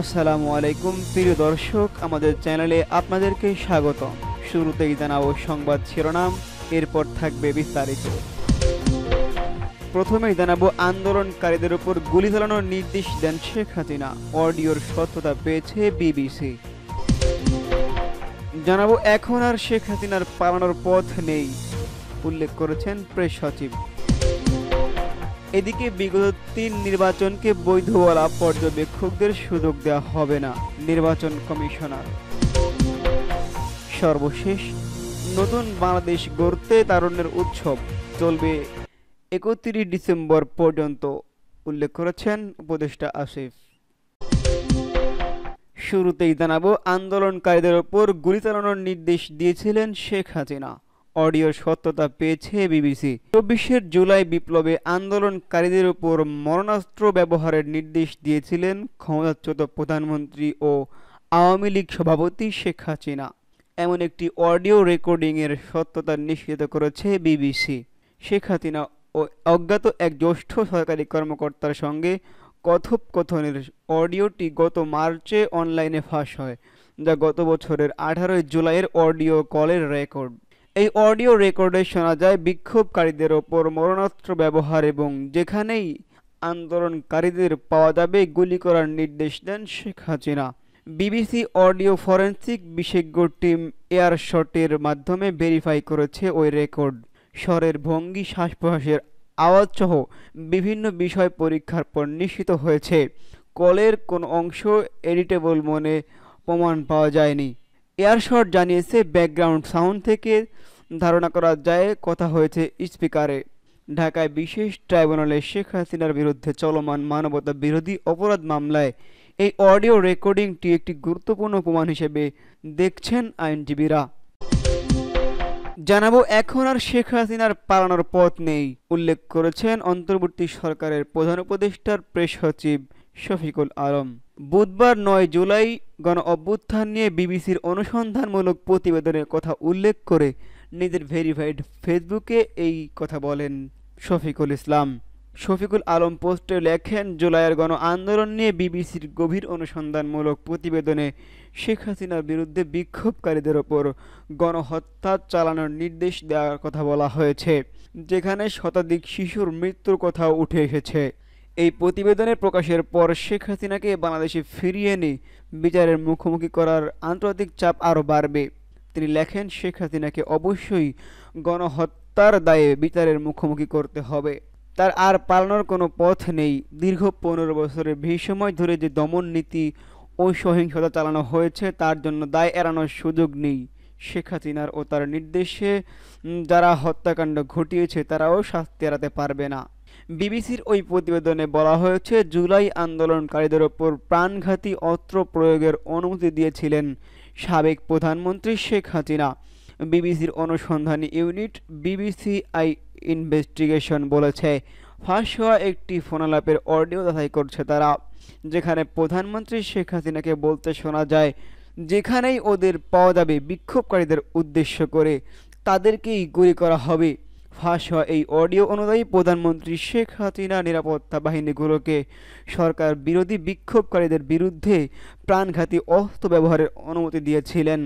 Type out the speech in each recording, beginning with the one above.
আসসালামু আলাইকুম প্রিয় দর্শক, আমাদের চ্যানেলে আপনাদেরকে স্বাগত। শুরুতেই জানাবো সংবাদ শিরোনাম, এরপর থাকবে বিস্তারিত। প্রথমেই জানাবো আন্দোলনকারীদের উপর গুলি চালানোর নির্দেশ দেন শেখ হাসিনা, অডিওর সত্যতা পেয়েছে বিবিসি। জানাবো এখন আর শেখ হাসিনার পালানোর পথ নেই, উল্লেখ করেছেন প্রেস সচিব। এদিকে বিগত ৩ নির্বাচনকে বৈধ বলা পর্যবেক্ষকদের সুযোগ দেওয়া হবে না, নির্বাচন কমিশনার। সর্বশেষ নতুন বাংলাদেশ গড়তে তারুণ্যের উৎসব চলবে ৩১ ডিসেম্বর পর্যন্ত, উল্লেখ করেছেন উপদেষ্টা আসিফ। শুরুতেই জানাবো আন্দোলনকারীদের ওপর গুলি চালানোর নির্দেশ দিয়েছিলেন শেখ হাসিনা, অডিওর সত্যতা পেয়েছে বিবিসি। ২৪ জুলাই বিপ্লবে আন্দোলনকারীদের উপর মরণাস্ত্র ব্যবহারের নির্দেশ দিয়েছিলেন ক্ষমতাচ্যুত প্রধানমন্ত্রী ও আওয়ামী লীগ সভাপতি শেখ হাসিনা। এমন একটি অডিও রেকর্ডিংয়ের সত্যতা নিশ্চিত করেছে বিবিসি। শেখ হাসিনা ও অজ্ঞাত এক জ্যেষ্ঠ সরকারি কর্মকর্তার সঙ্গে কথোপকথনের অডিওটি গত মার্চে অনলাইনে ফাঁস হয়, যা গত বছরের ১৮ জুলাইয়ের অডিও কলের রেকর্ড। এই অডিও রেকর্ডে শোনা যায় বিক্ষোভকারীদের ওপর মরণাস্ত্র ব্যবহার এবং যেখানেই আন্দোলনকারীদের পাওয়া যাবে গুলি করার নির্দেশ দেন Sheikh Hasina. BBC audio forensic বিশেষজ্ঞ টিম এয়ারশটের মাধ্যমে ভেরিফাই করেছে ওই রেকর্ড। স্বরের ভঙ্গি, শ্বাস প্রশ্বাসের আওয়াজসহ বিভিন্ন বিষয় পরীক্ষার পর নিশ্চিত হয়েছে কলের কোনো অংশ এডিটেবল মনে প্রমাণ পাওয়া যায়নি। এয়ারশট জানিয়েছে ব্যাকগ্রাউন্ড সাউন্ড থেকে ধারণা করা যায় কথা হয়েছে স্পিকারে। ঢাকায় বিশেষ ট্রাইব্যুনালে শেখ হাসিনার বিরুদ্ধে চলমান মানবতা বিরোধী অপরাধ মামলায় এই অডিও রেকর্ডিংটি একটি গুরুত্বপূর্ণ প্রমাণ হিসেবে দেখছেন আইনজীবীরা। জানাবো এখন আর শেখ হাসিনার পালানোর পথ নেই, উল্লেখ করেছেন অন্তর্বর্তী সরকারের প্রধান উপদেষ্টার প্রেস সচিব শফিকুল আলম। বুধবার ৯ জুলাই গণ অভ্যুত্থান নিয়ে বিবিসির অনুসন্ধানমূলক প্রতিবেদনের কথা উল্লেখ করে নিজের ভেরিফাইড ফেসবুকে এই কথা বলেন শফিকুল ইসলাম। শফিকুল আলম পোস্টে লেখেন, জুলাইয়ের গণ আন্দোলন নিয়ে বিবিসির গভীর অনুসন্ধানমূলক প্রতিবেদনে শেখ হাসিনার বিরুদ্ধে বিক্ষোভকারীদের ওপর গণহত্যা চালানোর নির্দেশ দেওয়ার কথা বলা হয়েছে, যেখানে শতাধিক শিশুর মৃত্যুর কথাও উঠে এসেছে। এই প্রতিবেদনের প্রকাশের পর শেখ হাসিনাকে বাংলাদেশে ফিরিয়ে এনে বিচারের মুখোমুখি করার আন্তর্জাতিক চাপ আরও বাড়বে। তিনি লেখেন, শেখ হাসিনাকে অবশ্যই গণহত্যার দায়ে বিচারের মুখোমুখি করতে হবে। তার আর পালানোর কোনো পথ নেই। দীর্ঘ ১৫ বছরের বেশি সময় ধরে যে দমন নীতি ও সহিংসতা চালানো হয়েছে তার জন্য দায় এড়ানোর সুযোগ নেই। শেখ হাসিনার ও তার নির্দেশে যারা হত্যাকাণ্ড ঘটিয়েছে তারাও শাস্তি এড়াতে পারবে না। বিবিসির ওই প্রতিবেদনে বলা হয়েছে, জুলাই আন্দোলনকারীদের ওপর প্রাণঘাতী অস্ত্র প্রয়োগের অনুমতি দিয়েছিলেন সাবেক প্রধানমন্ত্রী শেখ হাসিনা। বিবিসির অনুসন্ধানী ইউনিট বিবিসিআই ইনভেস্টিগেশন বলেছে, ফাঁস হওয়া একটি ফোনালাপের অডিও যাচাই করছে তারা, যেখানে প্রধানমন্ত্রী শেখ হাসিনাকে বলতে শোনা যায়, যেখানেই ওদের পাওয়া যাবে বিক্ষোভকারীদের উদ্দেশ্য করে তাদেরকেই গুলি করা হবে। ফাঁস হওয়া এই অডিও অনুযায়ী প্রধানমন্ত্রী শেখ হাসিনা নিরাপত্তা বাহিনীগুলোকে সরকার বিরোধী বিক্ষোভকারীদের বিরুদ্ধে প্রাণঘাতী অস্ত্র ব্যবহারের অনুমতি দিয়েছিলেন।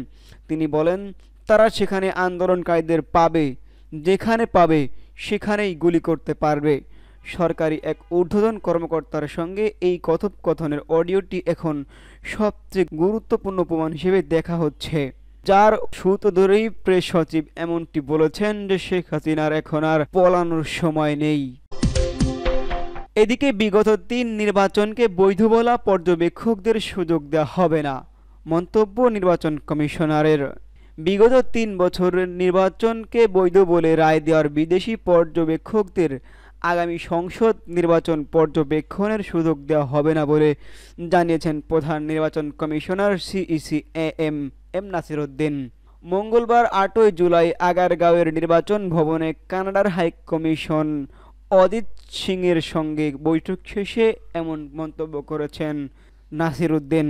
তিনি বলেন, তারা সেখানে আন্দোলনকারীদের পাবে, যেখানে পাবে সেখানেই গুলি করতে পারবে। সরকারি এক ঊর্ধ্বতন কর্মকর্তার সঙ্গে এই কথোপকথনের অডিওটি এখন সবচেয়ে গুরুত্বপূর্ণ প্রমাণ হিসেবে দেখা হচ্ছে, যার সূত্র ধরেই প্রেস সচিব এমনটি বলেছেন যে শেখ হাসিনার এখন আর পলানোর সময় নেই। এদিকে বিগত ৩ নির্বাচনকে বৈধ বলা পর্যবেক্ষকদের সুযোগ দেওয়া হবে না, মন্তব্য নির্বাচন কমিশনারের। বিগত ৩ বছরের নির্বাচনকে বৈধ বলে রায় দেওয়ার বিদেশি পর্যবেক্ষকদের আগামী সংসদ নির্বাচন পর্যবেক্ষণের সুযোগ দেওয়া হবে না বলে জানিয়েছেন প্রধান নির্বাচন commissioner CEC M Nasir Uddin. মঙ্গলবার ৮ জুলাই আগারগাঁওয়ের নির্বাচন ভবনে কানাডার হাই কমিশন অজিত সিংয়ের সঙ্গে বৈঠক শেষে এমন মন্তব্য করেছেন নাসির উদ্দিন।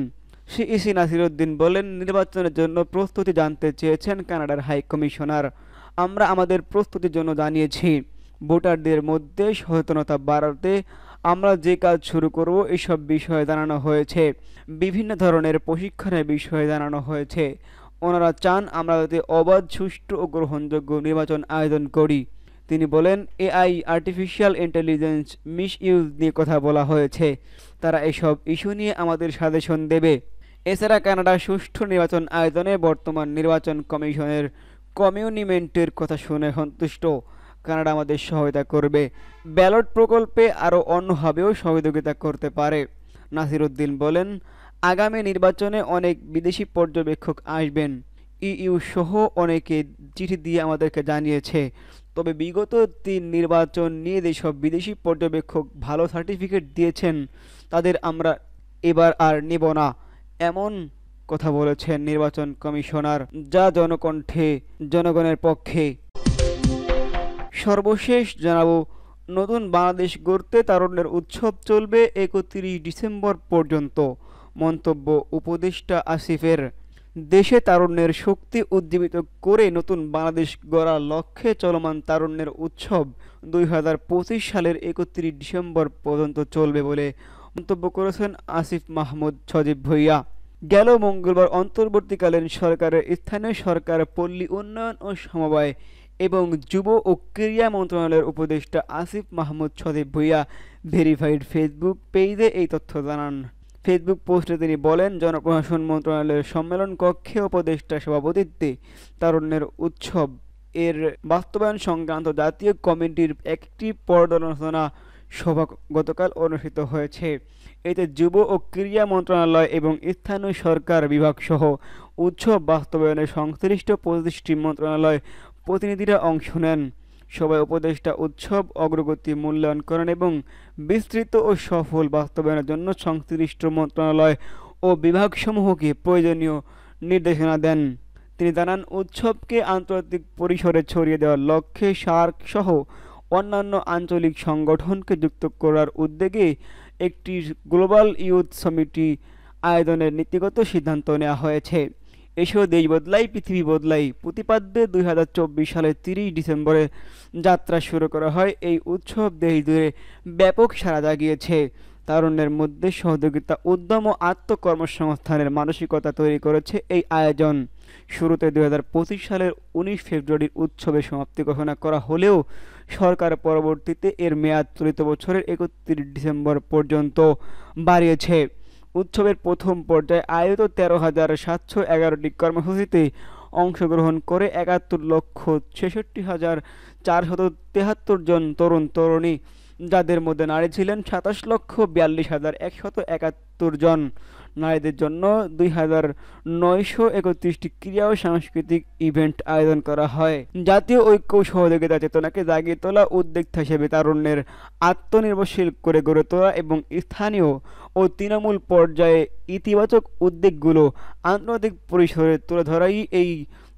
সিইসি নাসির উদ্দিন বলেন, নির্বাচনের জন্য প্রস্তুতি জানতে চেয়েছেন কানাডার হাই কমিশনার। আমরা আমাদের প্রস্তুতির জন্য জানিয়েছি, ভোটারদের মধ্যে সচেতনতা বাড়াতে আমরা যে কাজ শুরু করব এসব বিষয়ে জানানো হয়েছে। বিভিন্ন ধরনের প্রশিক্ষণের বিষয়ে জানানো হয়েছে। ওনারা চান আমরা যাতে অবাধ, সুষ্ঠু ও গ্রহণযোগ্য নির্বাচন আয়োজন করি। তিনি বলেন, এআই, আর্টিফিশিয়াল ইন্টেলিজেন্স মিসইউজ নিয়ে কথা বলা হয়েছে। তারা এসব ইস্যু নিয়ে আমাদের সাজেশন দেবে। এছাড়া কানাডা সুষ্ঠু নির্বাচন আয়োজনে বর্তমান নির্বাচন কমিশনের কমিউনিমেন্টের কথা শুনে সন্তুষ্ট। কানাডা আমাদের সহায়তা করবে। ব্যালট প্রকল্পে আরও অন্যভাবেও সহযোগিতা করতে পারে। নাসির উদ্দিন বলেন, আগামী নির্বাচনে অনেক বিদেশি পর্যবেক্ষক আসবেন। ইইউ সহ অনেকে চিঠি দিয়ে আমাদেরকে জানিয়েছে। তবে বিগত ৩ নির্বাচন নিয়ে যেসব বিদেশি পর্যবেক্ষক ভালো সার্টিফিকেট দিয়েছেন তাদের আমরা এবার আর নেব না, এমন কথা বলেছেন নির্বাচন কমিশনার, যা জনকণ্ঠে, জনগণের পক্ষে। সর্বশেষ জানাবো, নতুন বাংলাদেশ গড়তে তারুণ্যের উৎসব চলবে ৩১ ডিসেম্বর পর্যন্ত। মন্তব্য উপদেষ্টা আসিফের। দেশে তারুণ্যের শক্তি উজ্জীবিত করে নতুন বাংলাদেশ গড়ার লক্ষ্যে চলমান তারুণ্যের উৎসব ২০২৫ সালের ৩১ ডিসেম্বর পর্যন্ত চলবে বলে মন্তব্য করেছেন আসিফ মাহমুদ সজীব ভূঁইয়া। গেল মঙ্গলবার অন্তর্বর্তীকালীন সরকারের স্থানীয় সরকার, পল্লী উন্নয়ন ও সমবায় এবং যুব ও ক্রীড়া মন্ত্রণালয়ের উপদেষ্টা আসিফ মাহমুদ সজীব ভূঁইয়া ভেরিফাইড ফেসবুক পেজে এই তথ্য জানান। ফেসবুক পোস্টে তিনি বলেন, জনপ্রশাসন মন্ত্রণালয়ের সম্মেলন কক্ষে উপদেষ্টার সভাপতিত্বে তারুণ্যের উৎসব এর বাস্তবায়ন সংক্রান্ত জাতীয় কমিটির একটি পর্যালোচনা সভা গতকাল অনুষ্ঠিত হয়েছে। এতে যুব ও ক্রীড়া মন্ত্রণালয় এবং স্থানীয় সরকার বিভাগ সহ উৎসব বাস্তবায়নে সংশ্লিষ্ট ২৫টি মন্ত্রণালয় প্রতিনিধিরা অংশ নেন। সবাই উপদেষ্টা উৎসব অগ্রগতি মূল্যায়ন করেন এবং বিস্তৃত ও সফল বাস্তবায়নের জন্য সংশ্লিষ্ট মন্ত্রণালয় ও বিভাগসমূহকে প্রয়োজনীয় নির্দেশনা দেন। তিনি জানান, উৎসবকে আন্তর্জাতিক পরিসরে ছড়িয়ে দেওয়ার লক্ষ্যে সার্ক সহ অন্যান্য আঞ্চলিক সংগঠনকে যুক্ত করার উদ্যোগে একটি গ্লোবাল ইউথ সামিটি আয়োজনের নীতিগত সিদ্ধান্ত নেওয়া হয়েছে। এসো দেশ বদলাই, পৃথিবী বদলাই প্রতিপাদ্যে ২০২৪ সালের ৩০ ডিসেম্বরে যাত্রা শুরু করা হয়। এই উৎসব দেশ জুড়ে ব্যাপক সাড়া জাগিয়েছে। তারুণ্যের মধ্যে সহযোগিতা, উদ্যম ও আত্মকর্মসংস্থানের মানসিকতা তৈরি করেছে এই আয়োজন। শুরুতে ২০২৫ সালের ১৯ ফেব্রুয়ারির উৎসবের সমাপ্তি ঘোষণা করা হলেও সরকার পরবর্তীতে এর মেয়াদ চলিত বছরের ৩১ ডিসেম্বর পর্যন্ত বাড়িয়েছে। উৎসবের প্রথম পর্যায়ে আয়োজিত ১৩,৭১১টি কর্মসূচিতে অংশগ্রহণ করে ৭১,৬৬,৪৭৩ জন তরুণ তরুণী, যাদের মধ্যে নারী ছিলেন ২৭,৪২,১৭১ জন। নারীদের জন্য ২,৯৩১টি ক্রীড়া ও সাংস্কৃতিক ইভেন্ট আয়োজন করা হয়। জাতীয় ঐক্য ও সহযোগিতা চেতনাকে জাগিয়ে তোলা, উদ্যোক্তা হিসেবে তারুণ্যের আত্মনির্ভরশীল করে গড়ে তোলা এবং স্থানীয় ও তৃণমূল পর্যায়ে ইতিবাচক উদ্যোগগুলো আন্তর্জাতিক পরিসরে তুলে ধরাই এই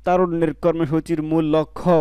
তারুণ্যের কর্মসূচির মূল লক্ষ্য।